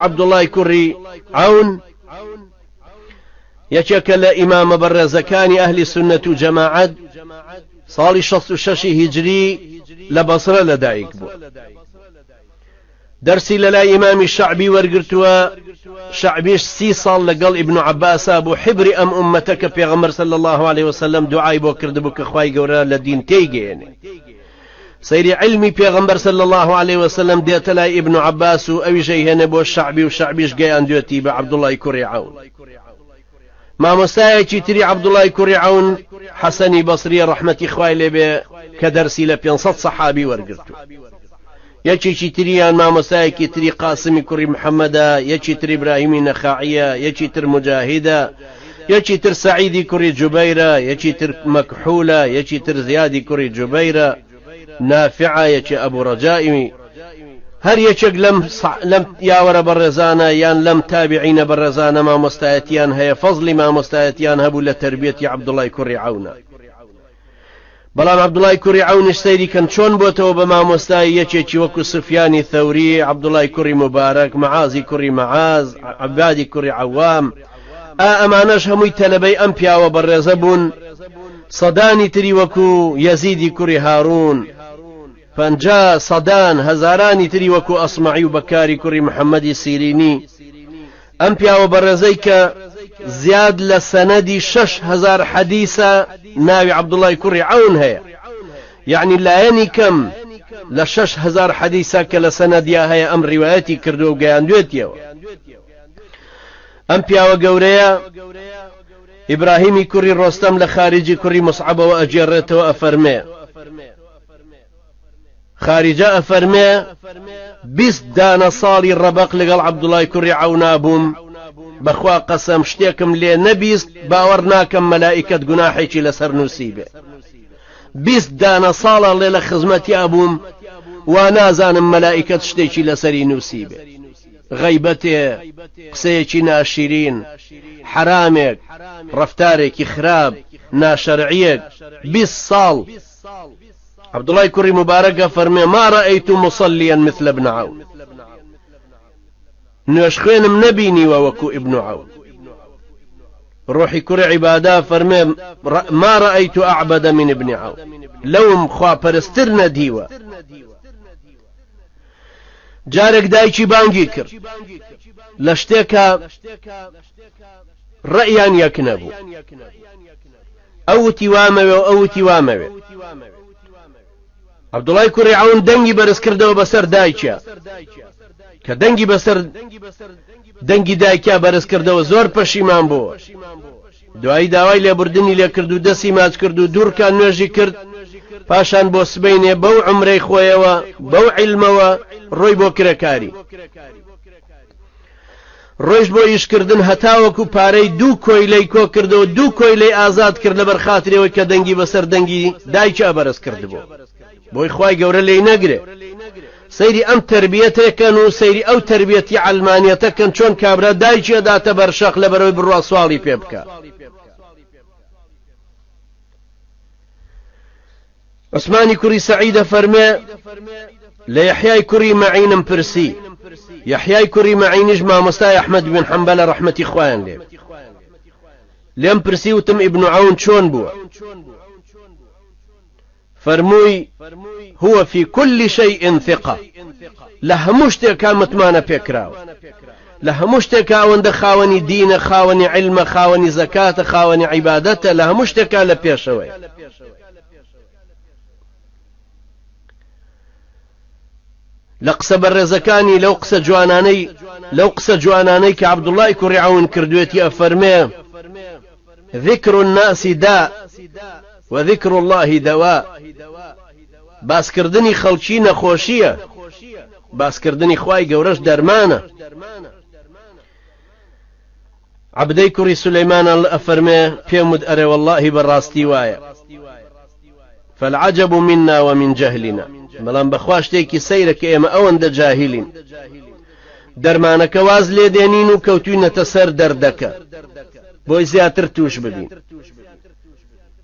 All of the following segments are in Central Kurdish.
عبد الله كري عون یەکێکە لە ئیمامە بەڕێزەکانی ئەهلی سنەت و جەماعەت ساڵی 66 هیجری لە بەسرە لەدایک بوو. دەرسی لەلای ئیمامی شەعبی وەرگرتووە. شەعبیش 30 ساڵ لەگەڵ ئیبن عەباسا بوو حبری ئەم ئومەتە کە پێغەمبەر صلی الله عليه وسلم دوعای بۆ کردبوو کە خوای گەورە لە دین تێیگەێنێ. سەیری علمی پێغەمبەر صلی الله عليه وسلم دێتە لای ئیبن عەباس و ئەویشەی هێنە بۆ شەعبی و شەعبیش گەیاندوێتی بە عەبدوڵای کوڕی عەون. مامۆستایەکی تری عەبدوڵای کوڕی عەون حەسەنی بەسری ڕەحمەتی خوای لێبێ کە دەرسی لە 500 سەحابی وەرگرتووە. یەکێکی تریان مامۆستایەکی تری قاسمی کوڕی محەممەدە، یەکی تر ئیبراهیمی نەخاعیە، یەکی تر مجاهیدە، یەکی تر سەعیدی کوڕی جوبەیرە، یەکی تر مەکحولە، یەکی تر زیادی کوڕی جوبەیرە، نافعە، یەکی ئەبوو ڕەجائی. هەر یەکێک لەم یاوەرە بەڕێزانە یان لەم تابعینە بەڕێزانە مامۆستایەتیان هەیە، فەزلی مامۆستایەتیان هەبوو لە تەربیەتی عەبدوڵای کوڕی عەونە. بەڵام عەبدوڵای کوڕی عەونیش سەیری کەن چۆن بۆتەوە بە مامۆستای یەکێکی وەکو سفیانی ثەوری، عەبدوڵای کوڕی مبارەک، مەعازی کوڕی مەعاز، عەبادی کوڕی عەوام. ئەمانەش هەمووی تەلەبەی ئەم پیاوە بەڕێزە بوون. سەدانی تری وەکو یەزیدی کوڕی هارون، 50 سەدان هەزارانی تری وەکو ئەسمەعی و بەکاری کوڕی محەممەدی سیرینی. ئەم پیاوە بەڕێزەی کە زیاد لە سەنەدی 6000 حەدیثە ناوی عەبدوڵای کوڕی عەون هەیە، یعنی لایەنی کەم لە 6000 حەدیثە کە لە سەنەدیا هەیە ئەم ڕیوایەتی کردو و گەیاندوێتیەوە. ئەم پیاوە گەورەیە ئیبراهیمی کوڕی ڕۆستەم لە خارجی کوڕی مصعبەوە ئەجێڕێتەوە ئەفەرمێ، خارجە ئەفەرمێ 20 دانە ساڵی ڕەبەق لەگەڵ عەبدوڵای کوڕی عەونا بووم، بەخوا قەسەم شتێکم لێ نەبیست باوەڕ ناکەم مەلائیکەت گوناحێکی لەسەر نووسی بێ. 20 دانە ساڵە لێ لە خزمەتیا بووم وا نازانم مەلائیکەت شتێکی لەسەری نووسی بێ. غەیبەتێ، قسەیەکی ناشیرین، حرامێک، ڕەفتارێکی خراپ، ناشەرعیەک. 20 ساڵ. عەبدوڵای کوڕی مبارەکە فەرمێ ما رأيت مصليا مثل ابن عون، نوێش خوێنم نەبینیوە وەکو ئیبن عون. ڕۆحی کوڕی عیبادە فەرمێ ما رأيت أعبد من ابن عون، لەوم خواپەرستر نەدیوە. جارێک دایکی بانگی کرد لە شتێکە ڕەیان یەک نەبوو، ئەوتی وامەوێ و ئەوتی وامەوێ. عەبدوڵای کوڕی عەون دەنگی بەرز کردەوە بەسەر دایکە، کە دەنگی بەسەر دەنگی دایکە بەرز کردەوە زۆر پەشیمان بووە. دوایی داوای لێبوردنی لێ کرد و دەستی ماچ کرد و دوورکان نوێژی کرد. پاشان بۆ سبەینێ بەو عومرەی خۆیەوە بەو عیلمەوە ڕۆی بۆ کرێکاری، ڕۆیش بۆ ئیشکردن هەتاوەکو پارەی 2 کۆیلەی کۆ کردەوە 2 کۆیلەی ئازاد کرد لەبەر خاترەوەی کە دەنگی بەسەر دەنگی دایکە بەرز کردبوو، بۆی خوای گەورە لێی نەگرێ. سەیری ئەم تربیەتێکەن و سەیری ئەو تربیەتی عەلمانیەتەکەن چۆن کابرا دایکی ئەداتە بەرشەق لەبەرەوەی بڕوا سواڵی پێ بکە. عوسمانی کوڕی سەعیدە فەرمێ لە یەحیای کوڕی مەعینم پرسی، یەحیای کوڕی مەعینیش مامۆستای ئەحمەد بن حەمبەلە ڕەحمەتی خوایان لێ، لێم پرسی وتم ئیبن عەون چۆن بووە؟ فەرمووی هو في كل شيء ثقة، لە هەموو شتێکا متمانە پێکراوە، لە هەموو شتێکا ئەوەندە خاوەنی دینە، خاوەنی عیلمە، خاوەنی زەکاتە، خاوەنی عیبادەتە، لە هەموو شتێکا لە پێشەوەی. لە قسە بەڕێزەکانی لەو قسە جوانانەی کە عەبدوڵای کوڕی عەون کردوێتی ئەفەرمێ ذكر الناس داء وذكر الله دواء، باسکردنی خەڵکی نەخۆشیە، باسکردنی خوای گەورەش دەرمانە. عەبدەی کوڕی سولەیمان ئەفەرمێ پێم وت ئەرێ وەڵڵاهی بەڕاستی وایە فالعجب منا ومن جهلنا، بەڵام بەخوا شتێکی سەیرە کە ئێمە ئەوەندە جاهلین، دەرمانەکە واز لێ دێنین و کەوتوینەتە سەر دەردەکە بۆی زیاتر توش ببین.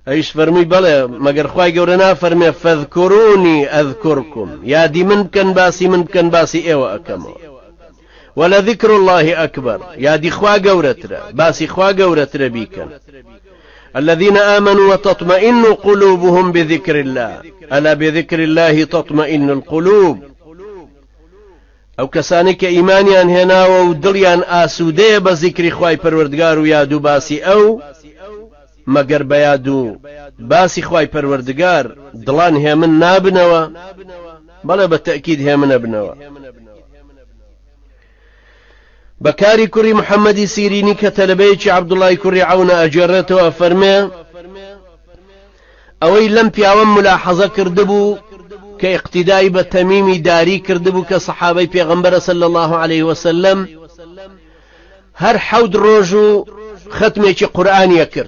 ئەیش فەرمووی بەڵێ مەگەر خوای گەورە نافەرمێ فەذکورونی ئەذکورکم، یادی من بکەن باسی من بکەن باسی ئێوە ئەکەمەوە. ولذكر الله أكبر يا دي خوا قورترا باسي خوا قورترا بيكا الذين آمنوا وتطمئن قلوبهم بذكر الله ألا بذكر الله تطمئن القلوب أو كسانك إيمانيان هنا ودليان آسودية بذكر خواي پروردگار ويادو باسي أو مگر بيادو باسي خواي پروردگار دلان هي من نابنوا بلا بالتأكيد هي من ابنوا بكاري كري محمد سيريني كتلبيش عبد الله كري عون أجرته وفرمي أوي لم بيعوم ملاحظة كردبو كاقتداء بالتميمي داري كردبو كصحابي پیغمبر صلى الله عليه وسلم هر حود روجو ختمي قرآن يكر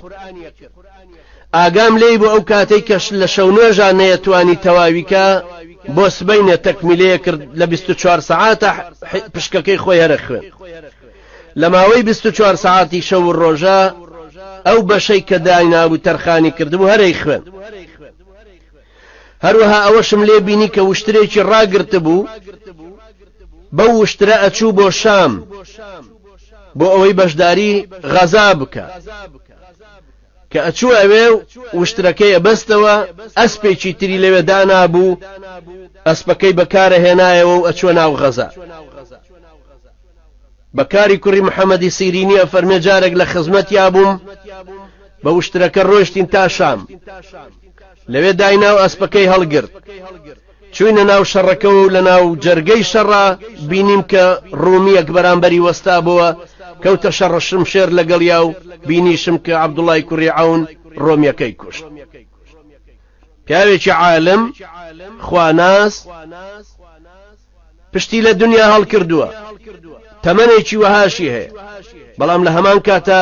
آقام ليبو أو كاتيكش لشونوجا نيتواني تواويكا بوس بين تكميلية كرد لبستو 4 ساعات بشككي خوي هرخوين لما وي بستو 4 ساعاتي شو الروجا أو بشي كداينا أبو ترخاني كردبو هريخوين هروها أوشم ليبيني كوشتريكي راقرتبو بو اشتراء تشوبو شام بو أوي بشداري غزابك كأتشو أبيو واشتراكي بستوا أسبيكي تري ليو دانا بو أسبكي بكاره هنايا وأتشو ناو غزا بكاري كري محمد سيريني أفرمي جارك لخزمتي أبوم بو اشتراك الروشتين تا شام لەوێ داینا و ئەسپەکەی هەڵگرت چوینە ناو شەڕەکە و لە ناو جەرگەی شەڕە بینیم کە ڕوومیەک بەرامبەری وەستا بووە کەوتە شەڕە شمشێر لەگەڵیا و بینیشم کە عەبدوڵای کوڕی عەون ڕۆمیەکەی کوشت پیاوێکی عالم خواناس پشتی لە دنیا هەڵکردووە تەمەنێکی وەهاشی هەیە بەڵام لە هەمان کاتە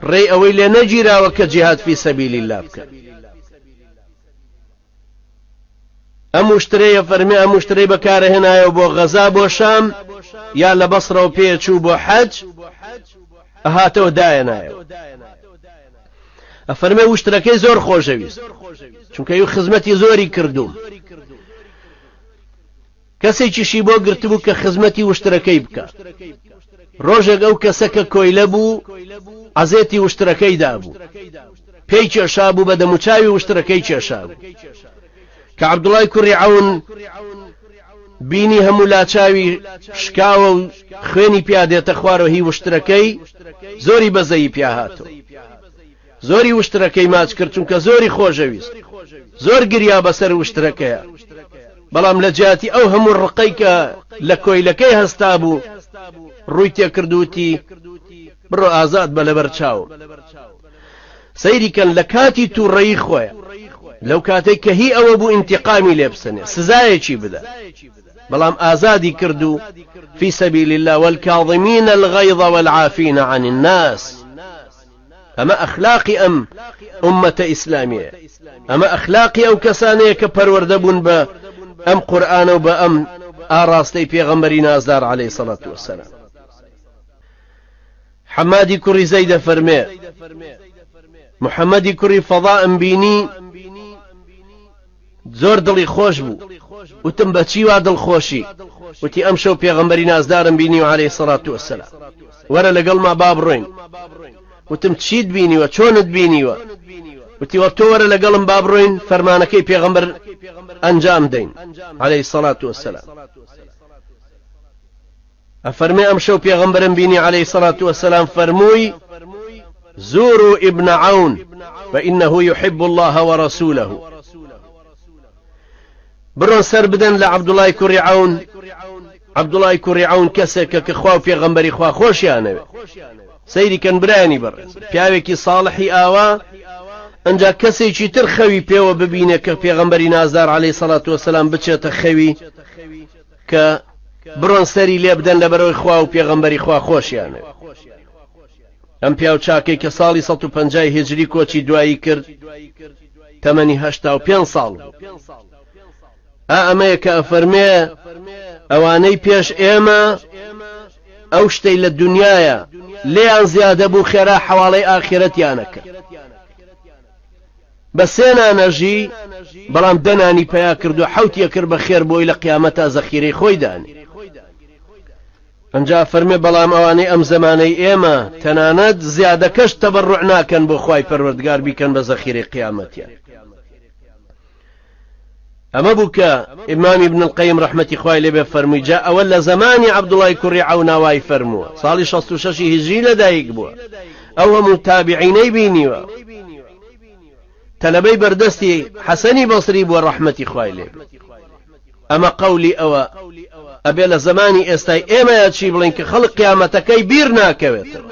ڕێی ئەوەی لێ نەگیراوە کە جیهاد فی سەبیلی الله بکات ئەموشترەیە فەرمی ئەموشترەی بەکارە هێنایە بۆ غەزا بۆ شام یا لە بەسڕەوە پێچوو بۆ حەج ئەهاتەوە دایەنایەوە ئەفەرمێ وشترەکەی زۆر خۆشەویست چونکە یو خزمەتی زۆری کردوم کەسێکیشی بۆ گرتبوو کە خزمەتی وشترەکەی بکات ڕۆژێک ئەو کەسەکە کۆیلە بوو عەزێتی وشترەکەی دابوو پێی کێشا بوو بە دەموچاوی وشترەکەی کێشا بوو کە عەبدوڵای کوڕی عەون بینی هەموو لاچاوی شکاوە و خوێنی پیادێتە خوارەوە هی وشترەکەی زۆری بەزەیی پیا هاتەوە زۆری وشترەکەی ماچ کرد چونکە زۆری خۆشەویست زۆر گریا بەسەر وشترەکەیە بەڵام لە جیاتی ئەو هەموو ڕقەی کە لە کۆیلەکەی هەستا بوو ڕووی تێکردووتی بڕۆ ئازاد بە لەبەر چاوم سەیریکەن لە کاتی تووڕەیی خۆیە لەو کاتێک کە هی ئەوە بوو ئینتیقامی لێ بسەنێ سزایەکی بدە بەڵام ئازادی کردو في سبيل الله والكاظمين الغيظ والعافين عن الناس أما أخلاقي أم أمة إسلامية أما أخلاقي أو كسانية كبروردبون با أم قرآن و با أم آراستي پیغمبری نازدار عليه الصلاة والسلام حمادي كري زيد فرمي محمدی كري فضاء بيني زۆر دڵی خۆش بوو وتم بەچی وا دڵخۆشی وتی ئەم شەو پێغەمبەری نازدارم بینی و عەلەیهی سەڵات وەسەلام وەرە لەگەڵما با بڕۆین وتم چیت بینیوە چۆنت بینیوە وتی وە تۆ وەرە لەگەڵم با بڕۆین فەرمانەکەی پێغەمبەر ئەنجام دەین عەلەیهی سەڵات وەسەلام ئەفەرمێ ئەم شەو پێغەمبەرم بینی عەلەیهی سەڵات وەسەلام فەرمووی زوروا ابن عون فإنه يحب الله ورسوله برون سر بدن لعبدالله كري عون عبدالله كري عون كسك كخوا في غنبري خوا خوش يعني سيري كان براني برز پیاوێکی صالحی ئاوا ئەنجا کەسێکی تر خەوی پێوە ببینێ کە پێغەمبەری نازدار عەلەیهی سەڵات وەسەلام بچێتە خەوی کە برۆن سەری لێ بدەن لەبەرەوەی خوا و پێغەمبەری خوا خۆشیانە ئەم پیاو چاکەی کە ساڵی 150 هیجری کۆچی دوایی کرد تەمەنی 85 ساڵ ئەمەیە کە ئەفەرمێ ئەوانەی پێش ئێمە ئەو شتەی لە دنیایە لێیان زیادە بوو خێرا حەواڵەی ئاخرەتیانە کرد بە سێنانەژی بەڵام دەنانی پیا کرد و حەوتیە کرد بە خێر بۆی لە قیامەتا زەخیرەی خۆی دانی ئەنجا فەرمێ بەڵام ئەوانەی ئەم زمانەی ئێمە تەنانەت زیادەکەش تەبەڕوع ناکەن بۆ خوای پەروەردگار بیکەن بە زەخیرەی قیامەتیان. ئەمە بوو کە ئیمامی ابن القەیم ڕەحمەتی خوای لێبێ فەرمووی جا ئەوە لە زمانی عەبدوڵای کوڕی عەون وای فەرمووە ساڵی 66 هیجری لەدایک بووە. ئەو هەموو تابعینەی بینیوە تەلەبەی بەردەستی حەسەنی بەسری بووە ڕەحمەتی خوای لێبێ. ئەمە قەولی ئەوە ئەبێ لە زمانی ئێستای ئێمە چی بڵین کە خەڵک قیامەتەکەی بیر ناکەوێتەوە.